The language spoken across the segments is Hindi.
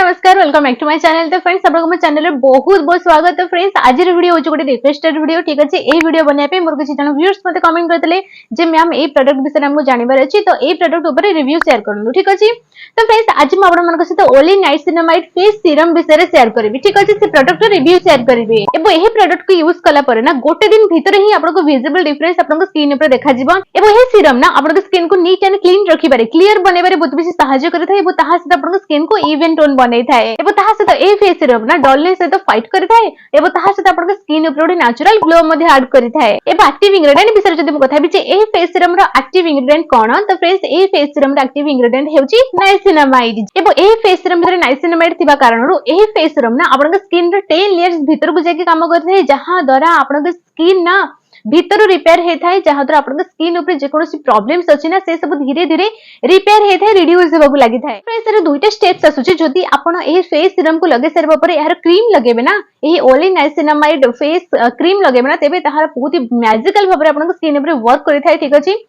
नमस्कार welcome back to my channel. तो फ्रेंड्स आपको मो चैनल में बहुत बहुत स्वागत। तो फ्रेंड्स आज वीडियो होची गोटे रिक्वेस्टेड वीडियो। ठीक अछि ए वीडियो बनाय पे मोर किछि जन व्यूअर्स मते कमेंट करतले जे मैम ए प्रोडक्ट विषय हमको जानिबार अछि तो ए प्रोडक्ट ऊपर रिव्यू शेयर करनु। ठीक अछि तो फ्रेंड्स आज मैं आपन मन सहित ओली नाइसिनामाइड फेस सीरम विषय शेयर करबी। ठीक अछि से प्रोडक्ट रिव्यू शेयर करबी। एबो एही प्रोडक्ट को यूज कला पर ना गोटे दिन भीतर ही आपन को विजिबल डिफरेंस आपन को स्किन ऊपर देखा जिवो। एबो एही सीरम ना आपन को स्किन को नीट एंड क्लीन रखि पारे, क्लियर बनेबारे बहुत बेसी सहायता करथाय। एबो ताहा से आपन को स्किन को इवन टोन बनै थाए। एबो ताहा से ए फेस सीरम ना डलनेस से फाइट करथाय। एबो ताहा से आपन को स्किन ऊपर ओडी नेचुरल ग्लो मध्ये ऐड करथाय। एबो एक्टिव इंग्रेडिएंट विषय जदि कथा बिचे ए फेस सीरम रो एक्टिव इंग्रेडिएंट कोन तो फ्रेंड्स ए फेस सीरम रो एक्टिव इंग्रेडिएंट हेउची नाइसिनामाइड। एबो ए फेस सीरम भितर नाइसिनामाइड थिबा कारणरो ए फेस सीरम ना आपन को स्किन रो 10 लेयर्स भीतर को जाके काम करथाय, जहां द्वारा आपन को स्किन ना भीतर रिपेयर हे थाए, जहां द्वारा आपन स्किन ऊपर जे कोनोसी प्रॉब्लम्स अछि ना से सब धीरे धीरे रिपेयर हे थाए, रिड्यूस हेबाकू लागि थाए। फ्रेंड्स रे दुईटा स्टेप्स आसुची। जदि आपन ए फेस सीरम को लगे सरबा परे यार क्रीम लगेबे ना, एही ओली नाइसिनामाइड फेस क्रीम लगेबे ना, तेबे ताहार बहुत ही मैजिकल भाबरे आपन स्किन ऊपर वर्क करि थाए। ठीक अछि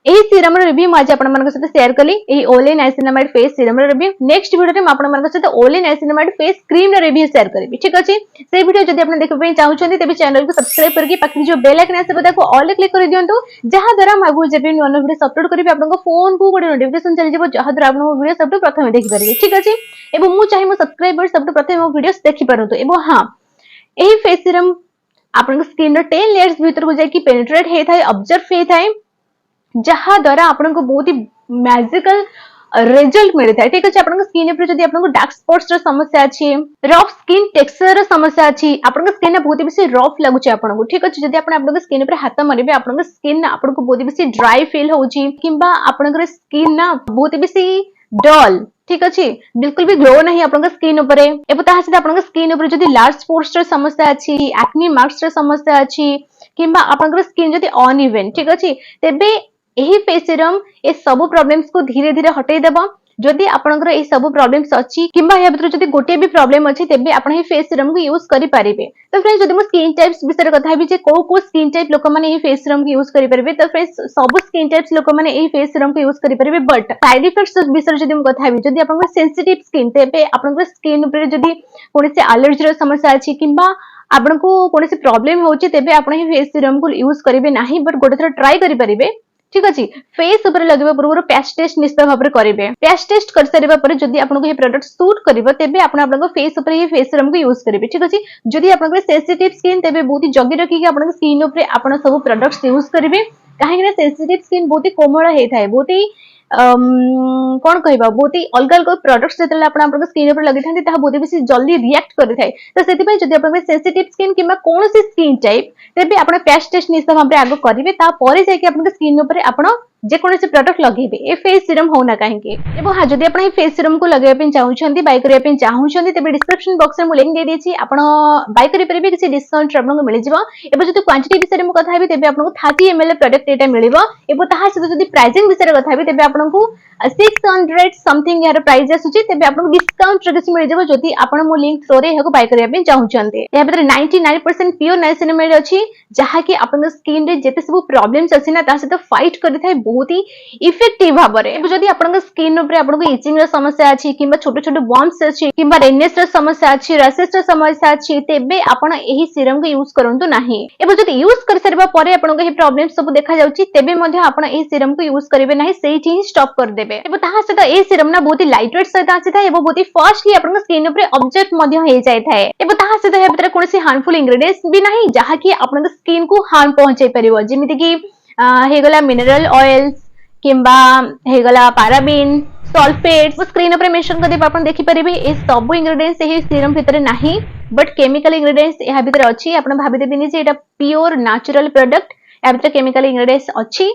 एही सीरम रो रिव्यू आज आपन मन सहित शेयर कली। एही ओली नाइसिनामाइड फेस सीरम रो रिव्यू नेक्स्ट वीडियो रे म आपन मन सहित ओली नाइसिनामाइड फेस क्रीम रो रिव्यू शेयर करबी। ठीक अछि से वीडियो जदि आपन देखबे पई चाहउछन्ती तेबे चैनल को सब्सक्राइब करके पाखि जो बेल आइकन आसे बता को ऑल क्लिक कर दियंतु, जहां द्वारा म आगु जेबे न्यू वीडियो अपलोड करबी आपन को फोन को गोटे नोटिफिकेशन चली जेबो, जहां द्वारा आपन वीडियो सबटो प्रथमे देखि परिबे। ठीक अछि एबो मु चाहि मो सब्सक्राइबर सबटो प्रथमे मो वीडियोस देखि परंतु। एबो हां एही फेस सीरम आपन को स्किन रो 10 लेयर्स भीतर को जाय कि पेनिट्रेट हे थाए, ऑब्जर्व हे थाए, जहां द्वारा आपन को बहुत ही मैजिकल रिजल्ट मिले थाए। ठीक अछि आपन को स्किन ऊपर जदि आपन को डार्क स्पॉट्स रो समस्या अछि, रफ स्किन टेक्सचर रो समस्या अछि, आपन को स्किन ना बहुत ही बेसी रफ लागुची आपन को। ठीक अछि जदि आपन को स्किन ऊपर हाथ मारिबे आपन को स्किन ना आपन को बहुत ही बेसी ड्राई फील होउची, किंबा आपन को स्किन ना बहुत ही बेसी डल, ठीक अछि बिल्कुल भी ग्लो नहीं आपन स्किन ऊपर। एबो ताहा से आपन स्किन ऊपर जदि लार्ज स्पॉट्स रो समस्या अछि, एक्ने मार्क्स रो समस्या अछि, किंबा आपन स्किन जदि अनइवन, ठीक अछि तेबे एही फेस सीरम ए सब प्रॉब्लम्स को धीरे धीरे हटै देबो। जदि आपनकर ए सब प्रॉब्लम्स अछि किंबा या भीतर जदि गोटे भी प्रॉब्लम अछि तेबे आपण ए फेस सीरम को यूज करि परिबे। तो फ्रेंड्स जदि मो स्किन टाइप्स विषय कथा भी जे को स्किन टाइप लोक माने ए फेस सीरम को यूज करि परिबे, तो फ्रेंड्स सब स्किन टाइप्स लोक माने ए फेस सीरम को यूज करि परिबे। बट साइड इफेक्ट्स विषय जदि मो कथा भी जदि आपनकर सेंसिटिव स्किन तेबे आपनकर स्किन ऊपर जदि कोनसे एलर्जी रो समस्या अछि किंबा आपनको कोनसे प्रॉब्लम होछि तेबे आपण ए फेस सीरम को यूज करिवे नाही, बट गोटे थोर ट्राई करि परिबे। ठीक अछि फेस ऊपर लगबा पूर्व पैच टेस्ट निश्चित भाबरे करिवे। पैच टेस्ट कर सारिबा परे जदि आपनको ये प्रोडक्ट सूट करिवो तेबे आपण आपनको फेस ऊपर ये फेस सीरम को यूज करिवे। ठीक अछि जदि आपनको सेंसिटिव स्किन तेबे बहुत ही जगी रखि कि आपनको स्किन ऊपर आपण सब प्रोडक्ट्स यूज करिवे, काहे कि सेंसिटिव स्किन बहुत ही कोमल हे थाए, बहुत ही कोन कहबा बहुत ही अलग अलग प्रोडक्ट्स जेतले आपण स्किन ऊपर लगे थांती ताहा बहुत बेसी जल्दी रिएक्ट करि थाए। तो सेति पय जदि आपण सेंसिटिव स्किन किंबा कोनोसी स्किन टाइप तेबे आपण पैच टेस्ट निश्चित भाबरे आगो करिवे, ता परे जाय कि आपण स्किन ऊपर आपण जे कोनोसी प्रोडक्ट लगेबे ए फेस सीरम होना काहे कि। एबो हां जदि आपण ए फेस सीरम को लगेबे पे चाहउछन्ती, बाय करिया पे चाहउछन्ती तेबे डिस्क्रिप्शन बॉक्स रे मु लिंक दे देछि, आपण बाय करि परिबे, किछि डिस्काउंट आपनको मिलि जिवो। एबो जदि क्वांटिटी विषय मु कथा हेबी तेबे आपनको 30 ml प्रोडक्ट एटा मिलिबो। एबो ताहा से जदि प्राइसिंग विषय कथा हेबी तेबे आपनको 600 समथिंग यार प्राइस आसुची, तेबे आपनको डिस्काउंट रे किछि मिलि जिवो जदि आपण मो लिंक थ्रू रे हेको बाय करिया पे चाहउछन्ती। या भीतर 99% प्योर नाइसिनामाइड अछि, जहा कि आपण स्किन रे जेते सब प्रॉब्लम्स अछि ना ता से तो फाइट करि थाए बहुत ही इफेक्टिव भाबरे। एबो जदि आपण स्किन ऊपर आपनको इचिंग रो समस्या अछि, किंबा छोटो छोटो बम्प्स अछि, किंबा रेडनेस रो समस्या अछि, रैशेस रो समस्या अछि, तेबे आपण एही सीरम को यूज करंतु नाही। एबो जदि यूज कर सरबा परे आपनको हे प्रॉब्लम सब देखा जाउची तेबे मध्ये आपण एही सीरम को यूज करिवे नाही, सेठी ही स्टॉप कर देबे। एबो ताहा से तो ए सीरम ना बहुत ही लाइट वेट सहित आछि थाए, एबो बहुत ही फास्टली आपण स्किन ऊपर ऑब्जर्व मध्ये हे जाय थाए। एबो ताहा से तो हे भीतर कोनोसी हार्मफुल इंग्रेडिएंट्स भी नाही, जहा कि आपण स्किन को हार्म पहुंचाई परिबो, जेमिति कि हे गला मिनरल ऑयल्स किंबा हे गला पैराबेन सल्फेट वो स्क्रीन ऊपर मेंशन कर देबा आपण देखि परिबे। ए सब इंग्रेडिएंट्स एही सीरम भितर नाही, बट केमिकल इंग्रेडिएंट्स एहा भितर अछि। आपण भाबि देबिनी जे एटा प्योर नेचुरल प्रोडक्ट, या भितर केमिकल इंग्रेडिएंट्स अछि,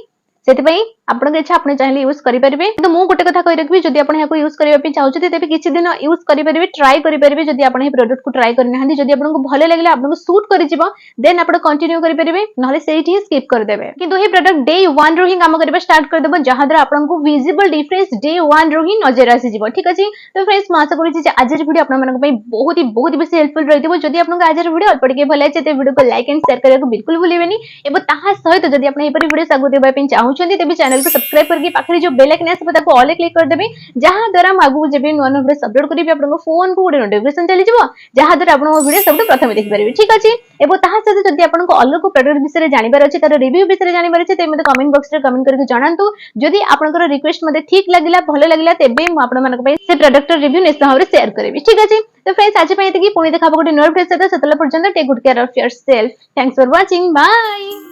सेति पई आपण के इच्छा आपण चाहिले यूज करि परिबे। तो मु गोटे कथा कहि रखबी जदि आपण याको यूज करिबा पे चाहउछथि तेबे किछि दिन यूज करि परिबे, ट्राई करि परिबे। जदि आपण हे प्रोडक्ट को ट्राई करना हंदी, जदि आपनको भले लागले आपनको सूट करि जिवो देन आपण कंटिन्यू करि परिबे, नहले सेठी ही स्किप कर देबे। किंतु हे प्रोडक्ट डे 1 रो ही काम करिबा स्टार्ट कर देबो, जहां द्वारा आपनको विजिबल डिफरेंस डे 1 रो ही नजर आसी जिवो। ठीक अछि तो फ्रेंड्स म आशा करि जे आज वीडियो आपण मानक पई बहुत बेसी हेल्पफुल रहितबो। जदि आपनको आज वीडियो अल्प टिके भल लागै ते वीडियो को लाइक एंड शेयर करबा बिल्कुल भूलिबेनी। एबो ताहा सहित जदि आपण हे परि वीडियो सागु देबा पे चाहू चाहते तेज चैनल को सब्सक्राइब करके पाखे जो बेल आइकन आसो ताको ऑल क्लिक करदेबे जहाँ द्वारा आगू जब नुआ नुआ वीडियो अपलोड करी आपन फोन को गोटे नोटिफिकेशन चली जाव जहाँ द्वारा आपन वीडियो सब प्रथम देखि पारे ठीक अछि एबो ताहा सहित जदि आपन को अलग को प्रोडक्ट विषय जानिबार अछि तार रिव्यू विषय जानिबार अछि ते मते कमेंट बॉक्स रे कमेंट करके जणांतु जदि आपन रिक्वेस्ट मते ठीक लागिला भलो लागिला तेबे मु आपन मानक से प्रोडक्ट रिव्यू निश्चित भाव शेयर करेबी ठीक अछि तो फ्रेंड्स आज पई एतकी पुणी देखा गोटे नुआ वीडियो सहित सेतला पर्यंत take good care of yourself thanks for watching bye.